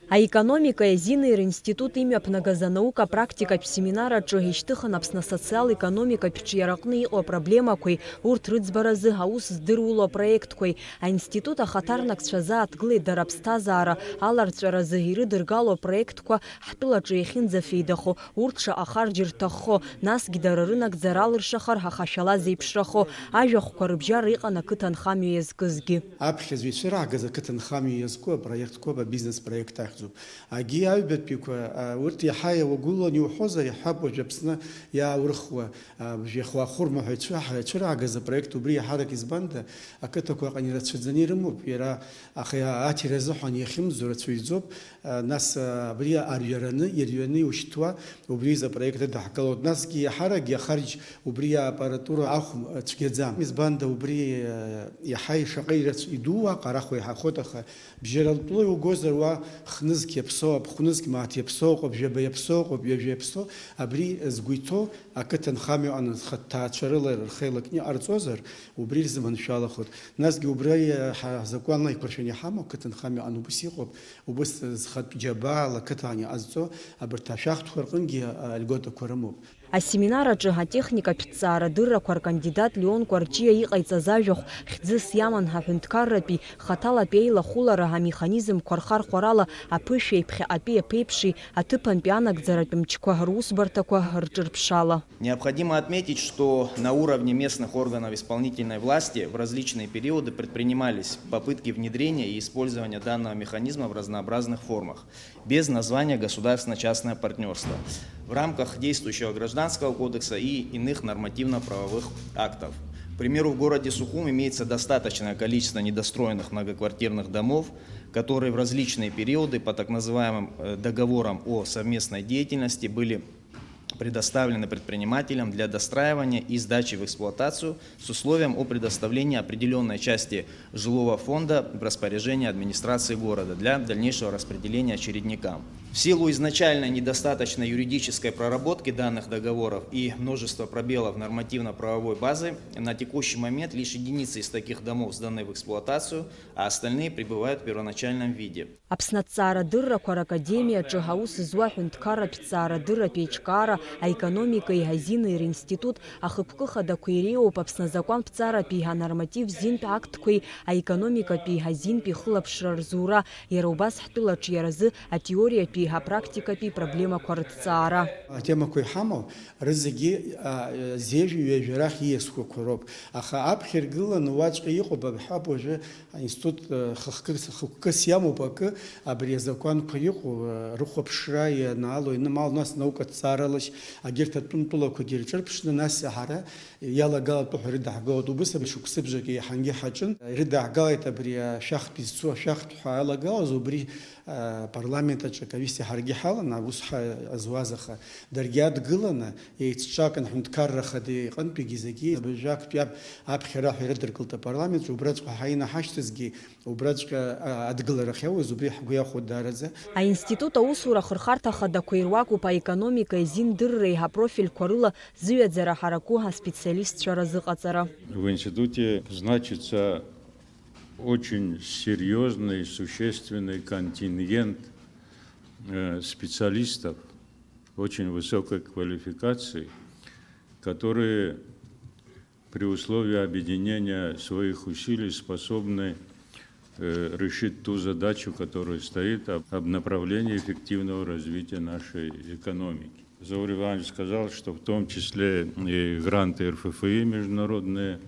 Аэкономика Зинер институт имиаԥнагаз наука практикатә семинараҿы ишьҭыхын Аԥсны асоциал-економикатә ҿиараҟны иҟоу апроблемақәеи урҭ рыӡбаразы аус здыруало апроектқәеи аинститут ахаҭарнакцәа зааҭгылеит дара аԥсҭазаара аларҵәаразы ирыдыргало апроектқәа ҳтәылаҿы иахьынӡафеидахо урҭ шаҟа харџь рҭаххо насгьы дара рынагӡара алыршахар ҳахашәала зеиԥшрахо ажәахәқәа рыбжьара иҟан ақыҭанхамҩа иазкызгьы. Аԥхьаӡаҩцәа раагаз ақыҭанхамҩа иазку апроектқәа бизнес проект Аги аҩбатәиқәа урҭ иаҳа иауагәылан иуҳәозар иаҳҳәап уажә Аԥсны иааурыхуа бжьахуахәырмаҳәаҩцәа ҳцәыраагаз апроект убри иаҳарак избанда ақыҭақәа аҟны ирацәаӡаны ирымоуп иара аха аҭира азыҳәан иахьымӡо рацәаҩӡоуп нас абри ирҩаны иушьҭуа убри апроект даҳгалоит насгьы иаҳаракгьы ахарџь убри ааппаратура ахәм цәгьаӡам избанда убри иаҳа ишаҟа идуу аҟарахуа иаҳахоит аха бжьаралтәыла иугозар уа хнызк иаԥсоуп, хәнызк мааҭ иаԥсоуп, ҩаба иаԥсоуп, ҩажәа иаԥсоу, абри згәы иҭоу ақыҭанхамҩа аҟны зхаҭҭаацәа рыла рхеилакны иҟарҵозар, убри ирзыманшәалахоит. Насгьы убри ҳзакәанла еиқәыршәаны иҳамоу ақыҭанхамҩа аҟны убас иҟоуп, убас зхатә џьабаала ақыҭан иҟазҵо абарҭ ашәахтәқәа рҟынгьы льготақәа рымоуп. Асеминараҿы атехникатә ҭҵаарадыррақәа ркандидат Леон Кәарҷиа иҟаиҵаз ажәахә хьӡыс иаман ҳаҳәынҭқарратәи хаҭалатәи аилахәылара амеханизмқәа рхархәарала аԥышәеи ԥхьаҟатәи аԥеиԥши аҭыԥантәи анагӡаратәы мчқәа русбарҭақәа рҿырԥшала. Необходимо отметить, что на уровне местных органов исполнительной власти в различные периоды предпринимались попытки внедрения и использования данного механизма в разнообразных формах, без названия государственно-частное партнерство, в рамках действующего Гражданского кодекса и иных нормативно-правовых актов. К примеру, в городе Сухум имеется достаточное количество недостроенных многоквартирных домов, которые в различные периоды по так называемым договорам о совместной деятельности были предоставлены предпринимателям для достраивания и сдачи в эксплуатацию с условием о предоставлении определенной части жилого фонда в распоряжение администрации города для дальнейшего распределения очередникам. В силу изначальной недостаточной юридической проработки данных договоров и множества пробелов нормативно-правовой базы, на текущий момент лишь единицы из таких домов сданы в эксплуатацию, а остальные пребывают в первоначальном виде. Аԥсны аҭҵаарадыррақәа ракадемиаҿы ҳаус зуа ҳәынҭқарратә ҭҵаарадырратә еиҿкаара аекономикеи Азинер институт ахықәкы хадақәа иреиуоуп Аԥсны азакәанԥҵаратәи анорматив зинтә актқәеи аекономикатәи азинтәи хылаԥшра рзура, иара убас ҳтәылаҿы иаразы атеориатәи апрактикатәи проблемақәа рыҭҵаара. Атемақәа иҳамоу рызегьы зежә-ҩажәа рахь ииасқәақәа роуп. Аха аԥхьа иргыланы уаҵәҟьа иҟоуп абҳәап уажәы аинститут хықәкыс иамоуп акы абри азакәанқәа иҟоу рыхәаԥшра ианаало инымало нас наукаҭҵааралашь агьырҭ атәымтәылақәагьы ирҿырԥшны нас ҳара иалагалатәу ҳәа ирыдаҳгалоит. Убас шықәсыбжак иаҳангьы ҳаҿын ирыдаҳгалеит абри ашәахтә изцу ашәахтә ҳәа алагалаз убри парламентаҿы комиссиа ҳаргьы ҳалан аус зуаз аха даргьы адгыланы еицҿакын ҳәынҭқарра хада иҟынтәигьы зегьы абыржәақтәи аԥхьара ҳәа ирыдыркылт апарламентаҿы убраҵәҟьа ҳаинаҳашьҭызгьы убраҵәҟьа адгылара ахьауаз убри ҳгәы иахәоит даараӡа. Аинститут аусура хырхарҭа хадақәа ируакуп аекономика изиндырреи ҳапрофильқәа рыла зыҩаӡара ҳараку аспециалистцәа разыҟаҵара. В институте значится очень серьезный, существенный контингент специалистов очень высокой квалификации, которые при условии объединения своих усилий способны решить ту задачу, которая стоит об направлении эффективного развития нашей экономики. Заур Иванович сказал, что в том числе и гранты РФФИ международные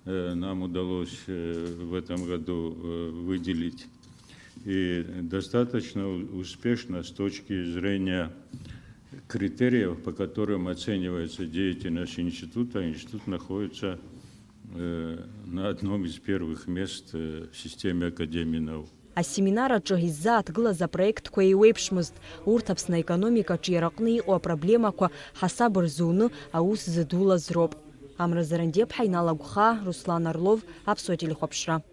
нам удалось в этом году выделить. И достаточно успешно с точки зрения критериев, по которым оценивается деятельность института. Институт находится на одном из первых мест в системе Академии наук. Асеминараҿы иззааҭгылаз апроектқәа еиуеиԥшмызт. Урҭ Аԥсны аекономикаҿы иараҟны иҟоу апроблемақәа ҳасаб рзуны аус зыдулаз роуп. Амра Зарандиаԥҳа, Инал Агәхаа, Руслан Орлов, Аԥсуа телехәаԥшра.